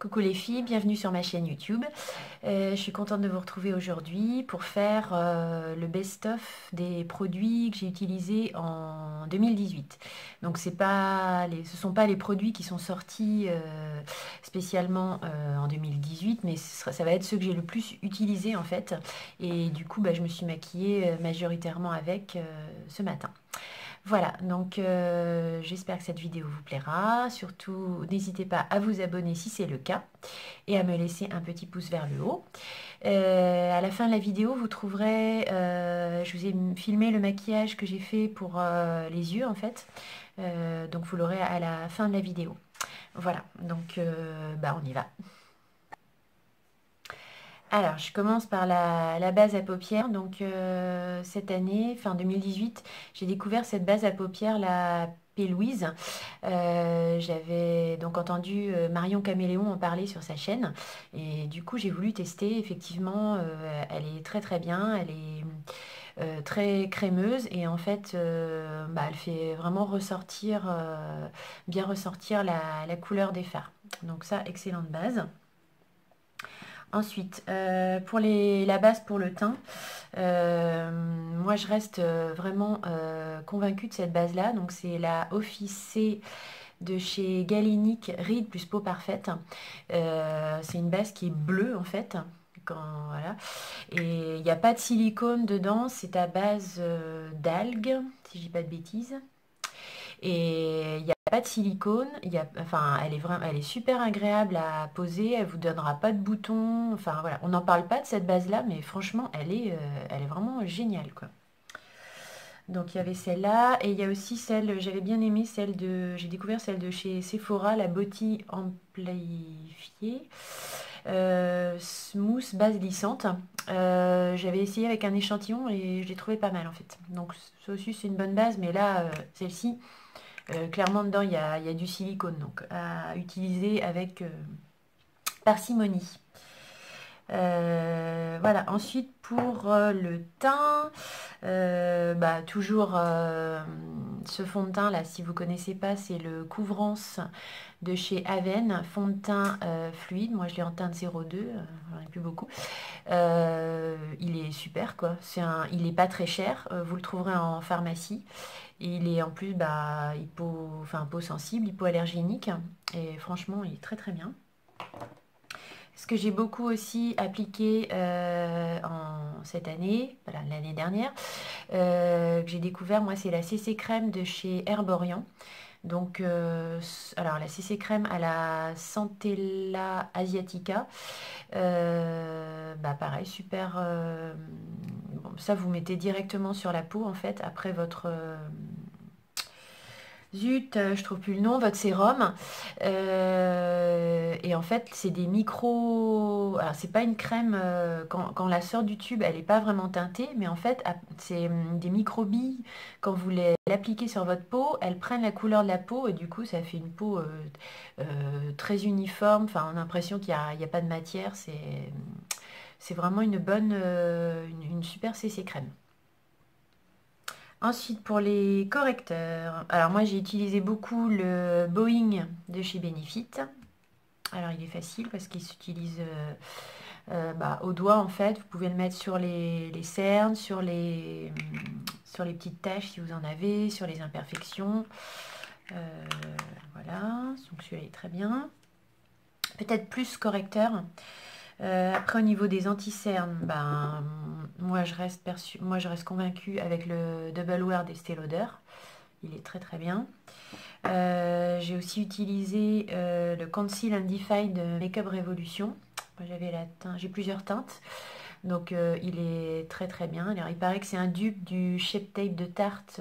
Coucou les filles, bienvenue sur ma chaîne YouTube. Je suis contente de vous retrouver aujourd'hui pour faire le best-of des produits que j'ai utilisés en 2018. Donc ce sont pas les produits qui sont sortis spécialement en 2018, mais ça va être ceux que j'ai le plus utilisés en fait. Et du coup, je me suis maquillée majoritairement avec ce matin. Voilà, donc j'espère que cette vidéo vous plaira. Surtout, n'hésitez pas à vous abonner si c'est le cas et à me laisser un petit pouce vers le haut. À la fin de la vidéo, vous trouverez, je vous ai filmé le maquillage que j'ai fait pour les yeux en fait. Donc vous l'aurez à la fin de la vidéo. Voilà, donc on y va. Alors, je commence par la base à paupières. Donc, cette année, fin 2018, j'ai découvert cette base à paupières, la P. Louise. J'avais donc entendu Marion Caméléon en parler sur sa chaîne. Et du coup, j'ai voulu tester. Effectivement, elle est très très bien. Elle est très crémeuse. Et en fait, elle fait vraiment ressortir, bien ressortir la couleur des fards. Donc ça, excellente base. Ensuite, pour la base pour le teint, moi je reste vraiment convaincue de cette base-là. Donc c'est la Office C de chez Galinic Ride plus Peau Parfaite. C'est une base qui est bleue en fait. Voilà. Et il n'y a pas de silicone dedans, c'est à base d'algues, si je dis pas de bêtises. Et il n'y a pas de silicone, enfin, elle est super agréable à poser, elle vous donnera pas de boutons. Enfin voilà, on n'en parle pas de cette base-là, mais franchement, elle est vraiment géniale, quoi. Donc il y avait celle-là, et il y a aussi celle, j'avais bien aimé j'ai découvert celle de chez Sephora, la Body Amplifiée. Smooth base glissante. J'avais essayé avec un échantillon et je l'ai trouvé pas mal en fait. Donc ça aussi c'est une bonne base, mais là, celle-ci, clairement, dedans, il y a du silicone, donc à utiliser avec parcimonie. Voilà, ensuite pour le teint, toujours ce fond de teint là, si vous connaissez pas, c'est le Couvrance de chez Aven, fond de teint fluide. Moi je l'ai en teinte 02, j'en ai plus beaucoup. Il est super quoi, il est pas très cher, vous le trouverez en pharmacie. Et il est en plus peau sensible, hypoallergénique. Et franchement, il est très très bien. Ce que j'ai beaucoup aussi appliqué cette année, voilà, l'année dernière, que j'ai découvert, moi, c'est la CC crème de chez Herborian. Donc, alors la CC crème à la Centella asiatica. Pareil, super. Bon, ça, vous mettez directement sur la peau, en fait, après votre... Zut, je trouve plus le nom, votre sérum. Et en fait, c'est des micros. Alors, c'est pas une crème. Quand on la sort du tube, elle n'est pas vraiment teintée. Mais en fait, c'est des microbilles. Quand vous l'appliquez sur votre peau, elles prennent la couleur de la peau. Et du coup, ça fait une peau très uniforme. Enfin, on a l'impression qu'il n'y a pas de matière. C'est vraiment une bonne, une super CC crème. Ensuite, pour les correcteurs, alors moi j'ai utilisé beaucoup le Boeing de chez Benefit. Alors il est facile parce qu'il s'utilise au doigt en fait. Vous pouvez le mettre sur les cernes, sur les petites taches si vous en avez, sur les imperfections. Voilà, donc celui-là est très bien. Peut-être plus correcteur. Après, au niveau des anti-cernes, moi je reste convaincue avec le Double Wear d'Estée Lauder. Il est très très bien. J'ai aussi utilisé le Conceal and Define de Makeup Revolution. Moi, j'ai plusieurs teintes. Donc il est très très bien. Alors, il paraît que c'est un dupe du Shape Tape de Tarte.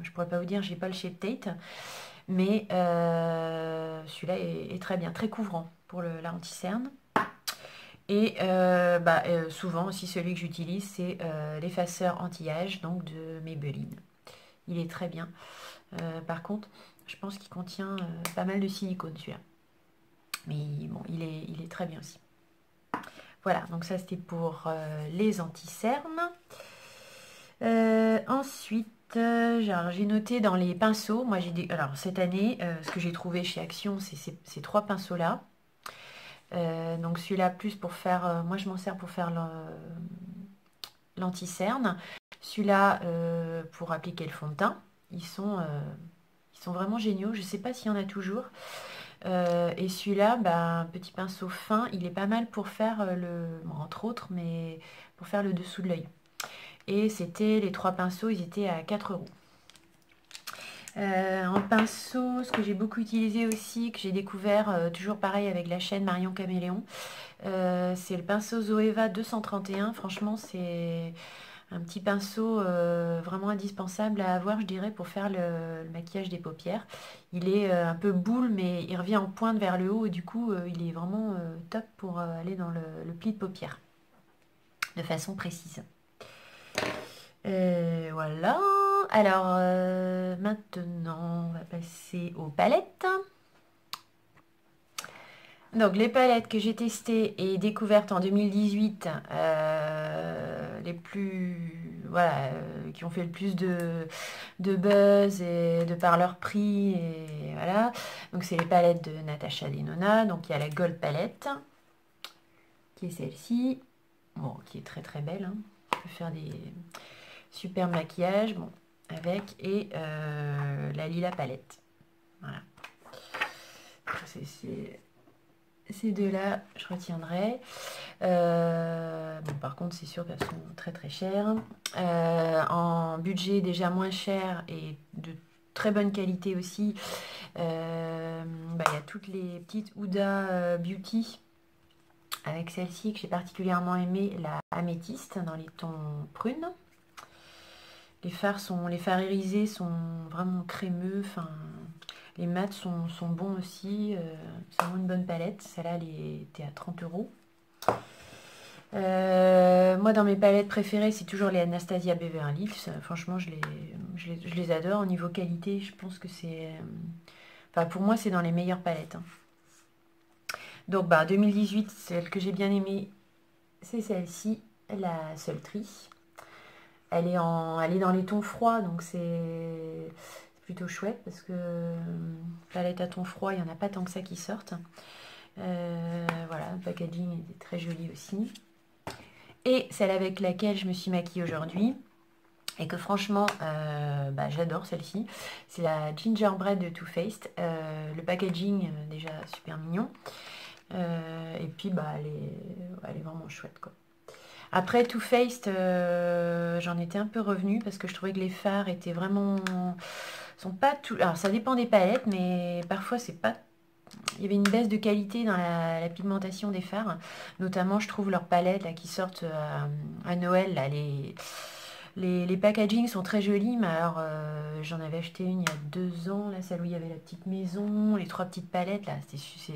Je pourrais pas vous dire, j'ai pas le Shape Tape. Mais celui-là est très bien, très couvrant pour la anti-cerne. Et souvent aussi celui que j'utilise, c'est l'effaceur anti-âge donc de Maybelline. Il est très bien. Par contre, je pense qu'il contient pas mal de silicone celui-là. Mais bon, il est très bien aussi. Voilà, donc ça c'était pour les anti-cernes. Ensuite, j'ai noté dans les pinceaux, alors cette année, ce que j'ai trouvé chez Action, c'est ces trois pinceaux-là. Donc celui-là plus pour faire, moi je m'en sers pour faire l'anti-cerne. Celui-là pour appliquer le fond de teint. Ils sont vraiment géniaux. Je ne sais pas s'il y en a toujours. Et celui-là, bah, petit pinceau fin, il est pas mal pour faire bon, entre autres, mais pour faire le dessous de l'œil. Et c'était les 3 pinceaux, ils étaient à 4 euros. En pinceau, ce que j'ai beaucoup utilisé aussi, que j'ai découvert, toujours pareil avec la chaîne Marion Caméléon, c'est le pinceau Zoeva 231. Franchement, c'est un petit pinceau vraiment indispensable à avoir, je dirais, pour faire le maquillage des paupières. Il est un peu boule, mais il revient en pointe vers le haut, et du coup, il est vraiment top pour aller dans le pli de paupière, de façon précise. Voilà. Alors, maintenant, on va passer aux palettes. Donc, les palettes que j'ai testées et découvertes en 2018, les plus, voilà, qui ont fait le plus de buzz et de par leur prix, et voilà. Donc, c'est les palettes de Natasha Denona. Donc, il y a la Gold Palette, qui est celle-ci, bon, qui est très très belle, hein. On peut faire des super maquillages, bon, avec, et la Lila Palette. Voilà. Ces deux-là, je retiendrai. Bon, par contre, c'est sûr qu'elles sont très très chères. En budget déjà moins cher et de très bonne qualité aussi, bah, y a toutes les petites Huda Beauty, avec celle-ci que j'ai particulièrement aimée, la améthyste dans les tons prunes. Les fards irisés sont vraiment crémeux. Enfin, les mats sont bons aussi. C'est vraiment une bonne palette. Celle-là, elle était à 30 euros. Moi, dans mes palettes préférées, c'est toujours les Anastasia Beverly Hills. Franchement, je les adore. Au niveau qualité, je pense que c'est... Enfin, pour moi, c'est dans les meilleures palettes, hein. Donc, bah, 2018, celle que j'ai bien aimée, c'est celle-ci, la Sultry. Elle est dans les tons froids, donc c'est plutôt chouette parce que palette à tons froids, il n'y en a pas tant que ça qui sortent. Voilà, le packaging est très joli aussi. Et celle avec laquelle je me suis maquillée aujourd'hui, et que franchement, bah, j'adore celle-ci, c'est la Gingerbread de Too Faced. Le packaging, déjà super mignon. Et puis, bah, elle est vraiment chouette, quoi. Après Too Faced, j'en étais un peu revenue parce que je trouvais que les fards étaient vraiment... sont pas tout... Alors ça dépend des palettes, mais parfois c'est pas... Il y avait une baisse de qualité dans la pigmentation des fards. Notamment, je trouve leurs palettes là, qui sortent à Noël. Là, les packagings sont très jolis, mais alors j'en avais acheté une il y a 2 ans, là, celle où il y avait la petite maison, les 3 petites palettes, là, c'est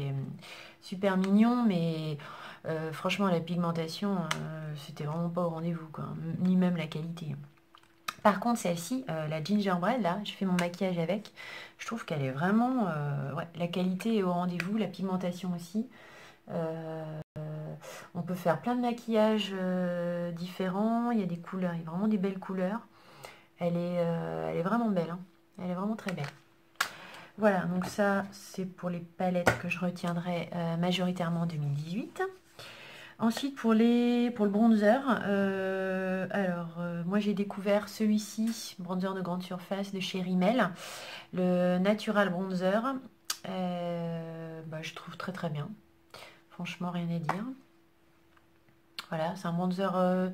super mignon, mais franchement, la pigmentation, c'était vraiment pas au rendez-vous, quoi, ni même la qualité. Par contre, celle-ci, la Gingerbread, là, je fais mon maquillage avec, je trouve qu'elle est vraiment... ouais, la qualité est au rendez-vous, la pigmentation aussi. On peut faire plein de maquillages différents, il y a des couleurs, il y a vraiment des belles couleurs. Elle est vraiment belle, hein. Elle est vraiment très belle. Voilà, donc ça, c'est pour les palettes que je retiendrai majoritairement en 2018. Ensuite, pour le bronzer, moi j'ai découvert celui-ci, bronzer de grande surface de chez Rimmel, le Natural Bronzer. Bah, je trouve très très bien. Franchement, rien à dire. Voilà, c'est un bronzer...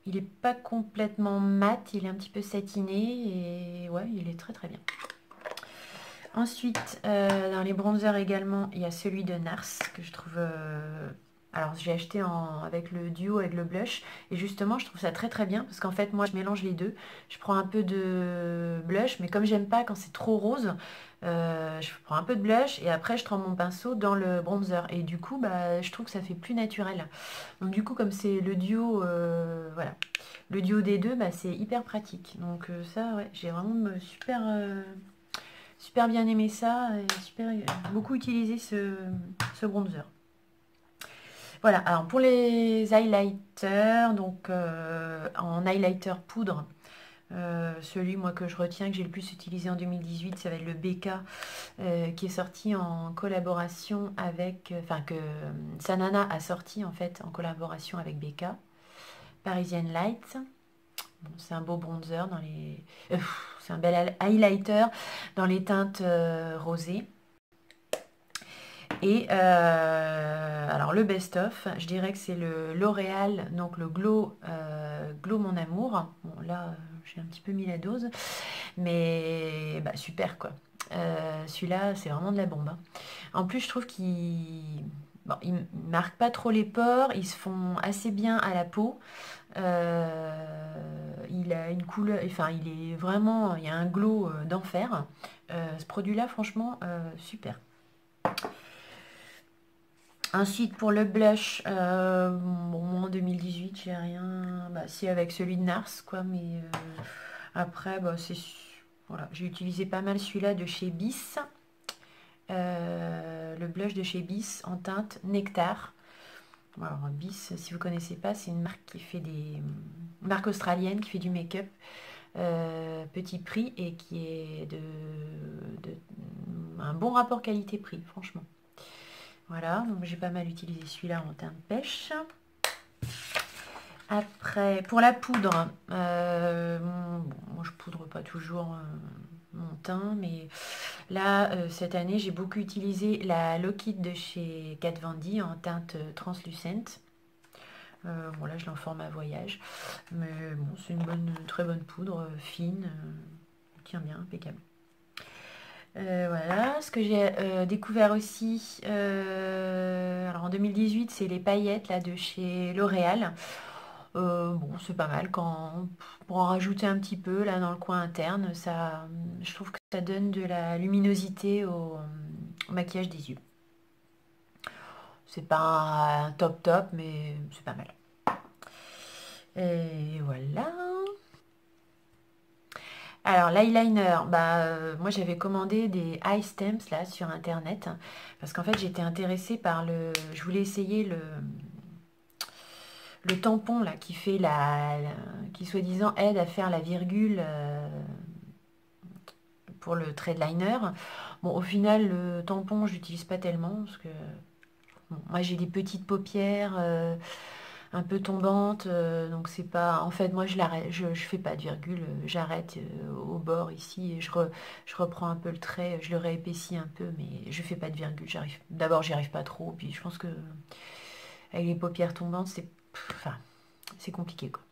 il n'est pas complètement mat, il est un petit peu satiné et ouais, il est très très bien. Ensuite, dans les bronzers également, il y a celui de Nars que je trouve... alors, j'ai acheté avec le duo, avec le blush. Et justement, je trouve ça très très bien. Parce qu'en fait, moi, je mélange les deux. Je prends un peu de blush. Mais comme j'aime pas quand c'est trop rose, je prends un peu de blush. Et après, je trempe mon pinceau dans le bronzer. Et du coup, bah, je trouve que ça fait plus naturel. Donc du coup, comme c'est le duo, voilà. Le duo des deux, bah, c'est hyper pratique. Donc ça, ouais, j'ai vraiment super bien aimé ça. Et beaucoup utilisé ce bronzer. Voilà, alors pour les highlighters, donc en highlighter poudre, Celui moi que je retiens, que j'ai le plus utilisé en 2018, ça va être le BK qui est sorti en collaboration avec, enfin que Sanana a sorti en fait en collaboration avec BK, Parisian Light. Bon, c'est un beau bronzer dans les, c'est un bel highlighter dans les teintes rosées. Et alors le best-of, je dirais que c'est le L'Oréal, donc le Glow Mon Amour. Bon là, j'ai un petit peu mis la dose, mais bah, super quoi. Celui-là, c'est vraiment de la bombe, hein. En plus, je trouve qu'il bon, il marque pas trop les pores, ils se font assez bien à la peau. Il a une couleur, enfin, il est vraiment, il y a un glow d'enfer. Ce produit-là, franchement, super. Ensuite, pour le blush, bon, moi en 2018, j'ai rien. Bah, si, avec celui de Nars, quoi, mais après, bah, c'est. Voilà, j'ai utilisé pas mal celui-là de chez Bis. Le blush de chez Bis en teinte Nectar. Alors, Bis, si vous connaissez pas, c'est une marque qui fait des. Une marque australienne qui fait du make-up. Petit prix et qui est un bon rapport qualité-prix, franchement. Voilà, donc j'ai pas mal utilisé celui-là en teinte pêche. Après, pour la poudre, bon, moi je poudre pas toujours mon teint, mais là, cette année, j'ai beaucoup utilisé la Lock-It de chez Kat Von D en teinte translucente. Bon, là, je l'ai en format voyage, mais bon, c'est une très bonne poudre, fine, tient bien, impeccable. Voilà, ce que j'ai découvert aussi, alors en 2018, c'est les paillettes là, de chez L'Oréal. Bon, c'est pas mal pour en rajouter un petit peu là dans le coin interne, ça, je trouve que ça donne de la luminosité au maquillage des yeux. C'est pas un top top, mais c'est pas mal. Et voilà. Alors l'eyeliner, bah, moi j'avais commandé des eye stamps là sur internet parce qu'en fait j'étais intéressée par je voulais essayer le tampon là qui fait qui soi-disant aide à faire la virgule pour le trait de liner. Bon, au final le tampon j'utilise pas tellement parce que bon, moi j'ai des petites paupières un peu tombante, donc c'est pas. En fait, moi je l'arrête, je fais pas de virgule, j'arrête au bord ici et je reprends un peu le trait, je le réépaissis un peu, mais je fais pas de virgule. D'abord, j'y arrive pas trop, puis je pense que avec les paupières tombantes, enfin, c'est compliqué quoi.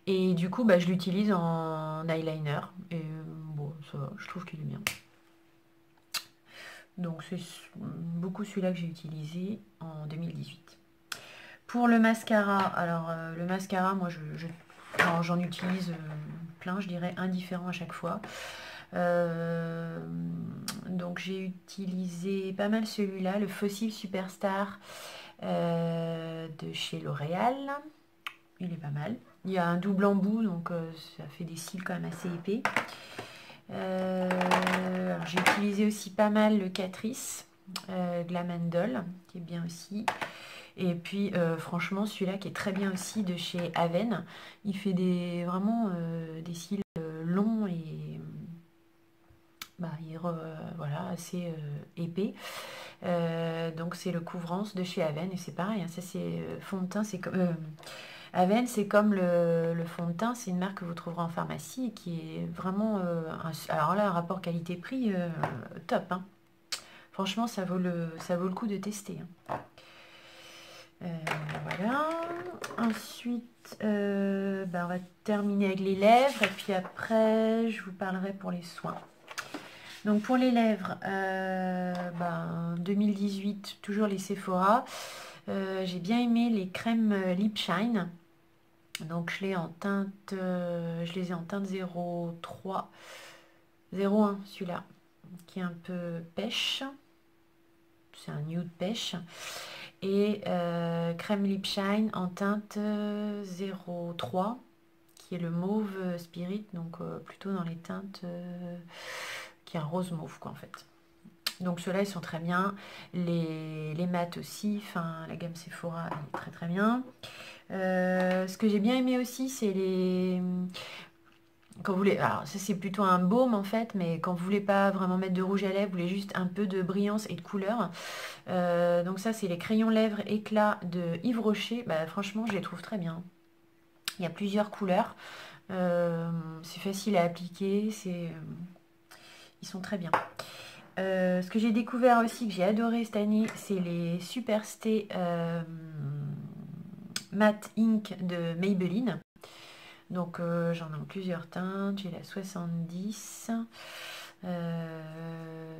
Et du coup, bah, je l'utilise en eyeliner et bon, ça va, je trouve qu'il est bien. Donc c'est beaucoup celui-là que j'ai utilisé en 2018. Pour le mascara, alors le mascara, moi j'en utilise plein, je dirais indifférent à chaque fois. Donc j'ai utilisé pas mal celui-là, le Fossil Superstar de chez L'Oréal. Il est pas mal. Il y a un double embout, donc ça fait des cils quand même assez épais. J'ai utilisé aussi pas mal le Catrice Glam Doll, qui est bien aussi. Et puis franchement celui-là qui est très bien aussi de chez Aven, il fait vraiment des cils longs et bah, voilà, assez épais. Donc c'est le Couvrance de chez Aven et c'est pareil, hein, ça c'est fond de teint, c'est comme Aven, c'est comme le fond de teint, c'est une marque que vous trouverez en pharmacie et qui est vraiment alors là un rapport qualité-prix top, hein. Franchement ça vaut le coup de tester, hein. Voilà. Ensuite, bah, on va terminer avec les lèvres et puis après, je vous parlerai pour les soins. Donc pour les lèvres, 2018, toujours les Sephora. J'ai bien aimé les crèmes Lip Shine. Donc je les ai en teinte 03, 01 celui-là, qui est un peu pêche. C'est un nude pêche. Et crème Lip Shine en teinte 03, qui est le mauve spirit, donc plutôt dans les teintes qui est un rose mauve quoi en fait. Donc ceux-là ils sont très bien, les mat aussi, enfin la gamme Sephora elle est très très bien. Ce que j'ai bien aimé aussi c'est Quand vous voulez, alors ça c'est plutôt un baume en fait, mais quand vous voulez pas vraiment mettre de rouge à lèvres, vous voulez juste un peu de brillance et de couleur. Donc ça c'est les crayons lèvres éclat de Yves Rocher. Bah, franchement je les trouve très bien. Il y a plusieurs couleurs. C'est facile à appliquer, ils sont très bien. Ce que j'ai découvert aussi, que j'ai adoré cette année, c'est les Super Stay Matte Ink de Maybelline. Donc j'en ai en plusieurs teintes, j'ai la 70,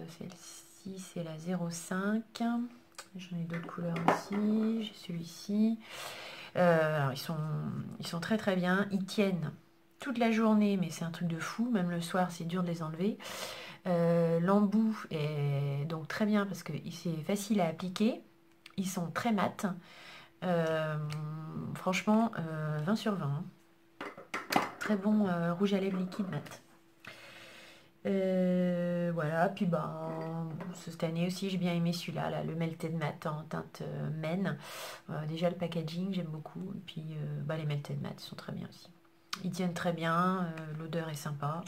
celle-ci c'est la 05, j'en ai d'autres couleurs aussi, j'ai celui-ci. Alors ils sont très très bien, ils tiennent toute la journée, mais c'est un truc de fou, même le soir c'est dur de les enlever. L'embout est donc très bien parce que c'est facile à appliquer, ils sont très mat. Franchement 20 sur 20 hein. Très bon rouge à lèvres liquide mat. Voilà, puis cette année aussi j'ai bien aimé celui-là, là, le Melted Matte en teinte Men. Déjà le packaging j'aime beaucoup, et puis les Melted Matte sont très bien aussi. Ils tiennent très bien, l'odeur est sympa.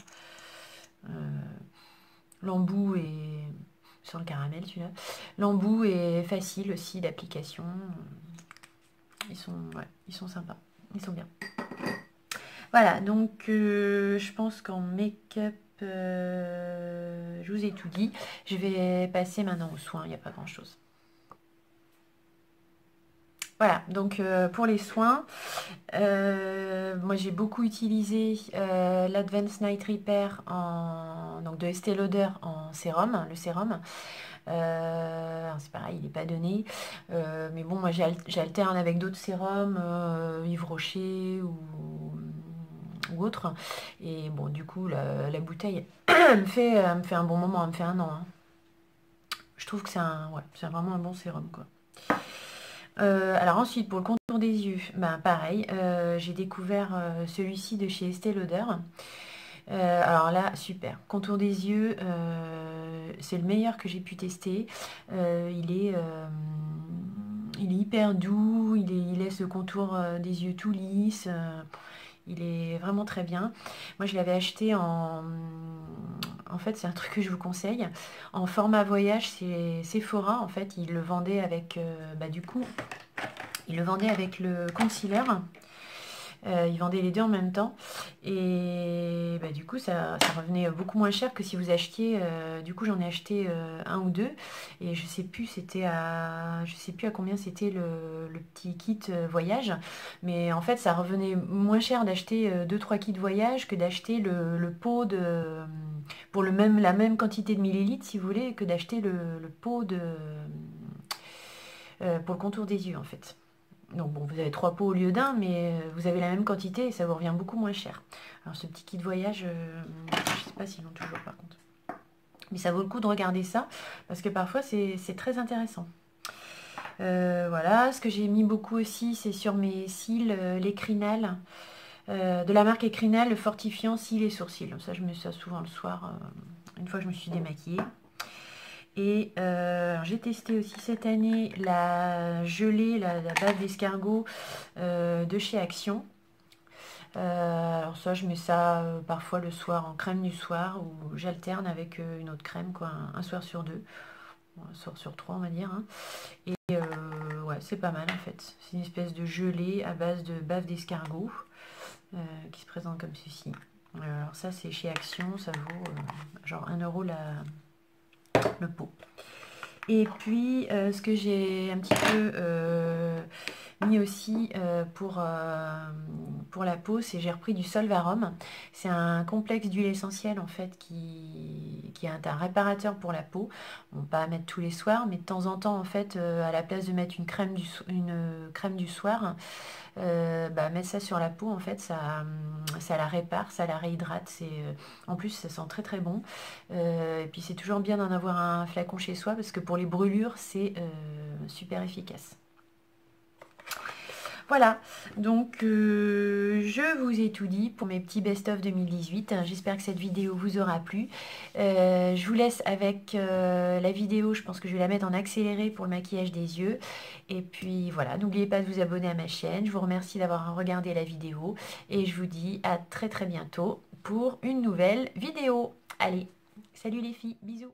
L'embout est sans le caramel celui-là. L'embout est facile aussi d'application. Ils sont sympas, ils sont bien. Voilà, donc je pense qu'en make-up, je vous ai tout dit. Je vais passer maintenant aux soins, il n'y a pas grand-chose. Voilà, donc pour les soins, moi j'ai beaucoup utilisé l'Advanced Night Repair donc de Estée Lauder en sérum, le sérum. C'est pareil, il n'est pas donné. Mais bon, moi j'alterne avec d'autres sérums, Yves Rocher ou autre. Et bon, du coup, la bouteille me fait un bon moment, elle me fait un an. Hein. Je trouve que c'est vraiment un bon sérum, quoi. Alors ensuite, pour le contour des yeux, pareil, j'ai découvert celui-ci de chez Estée Lauder. Alors là, super. Contour des yeux, c'est le meilleur que j'ai pu tester. Il est hyper doux, il laisse le contour des yeux tout lisse. Il est vraiment très bien. Moi, je l'avais acheté en fait, c'est un truc que je vous conseille. En format voyage, c'est Sephora. En fait, ils le vendaient avec, du coup, ils le vendaient avec le concealer. Ils vendaient les deux en même temps. Et du coup, ça revenait beaucoup moins cher que si vous achetiez. Du coup, j'en ai acheté un ou deux. Et je sais plus, je sais plus à combien c'était le petit kit voyage. Mais en fait, ça revenait moins cher d'acheter 2-3 kits voyage que d'acheter le pot pour la même quantité de millilitres, si vous voulez, que d'acheter le pot pour le contour des yeux, en fait. Donc bon, vous avez 3 pots au lieu d'un, mais vous avez la même quantité et ça vous revient beaucoup moins cher. Alors ce petit kit voyage, je ne sais pas s'ils l'ont toujours par contre. Mais ça vaut le coup de regarder ça, parce que parfois c'est très intéressant. Voilà, ce que j'ai mis beaucoup aussi, c'est sur mes cils, l'Ecrinal. De la marque Ecrinal, le fortifiant cils et sourcils. Ça, je mets ça souvent le soir, une fois que je me suis démaquillée. Et j'ai testé aussi cette année la gelée, la base d'escargot de chez Action. Alors ça, je mets ça parfois le soir en crème du soir ou j'alterne avec une autre crème, quoi, un soir sur deux, un soir sur trois, on va dire. Hein. Et ouais, c'est pas mal en fait. C'est une espèce de gelée à base de bave d'escargot qui se présente comme ceci. Alors ça, c'est chez Action, ça vaut genre 1 € le pot. Et puis, ce que j'ai un petit peu mis aussi pour la peau, c'est j'ai repris du Solvarum. C'est un complexe d'huile essentielle en fait qui est un réparateur pour la peau. Bon, pas à mettre tous les soirs, mais de temps en temps en fait, à la place de mettre une crème du soir, mettre ça sur la peau en fait, ça la répare, ça la réhydrate. En plus, ça sent très très bon. Et puis c'est toujours bien d'en avoir un flacon chez soi parce que pour les brûlures, c'est super efficace. Voilà, donc je vous ai tout dit pour mes petits best-of 2018. J'espère que cette vidéo vous aura plu. Je vous laisse avec la vidéo, je pense que je vais la mettre en accéléré pour le maquillage des yeux. Et puis voilà, n'oubliez pas de vous abonner à ma chaîne. Je vous remercie d'avoir regardé la vidéo et je vous dis à très très bientôt pour une nouvelle vidéo. Allez, salut les filles, bisous.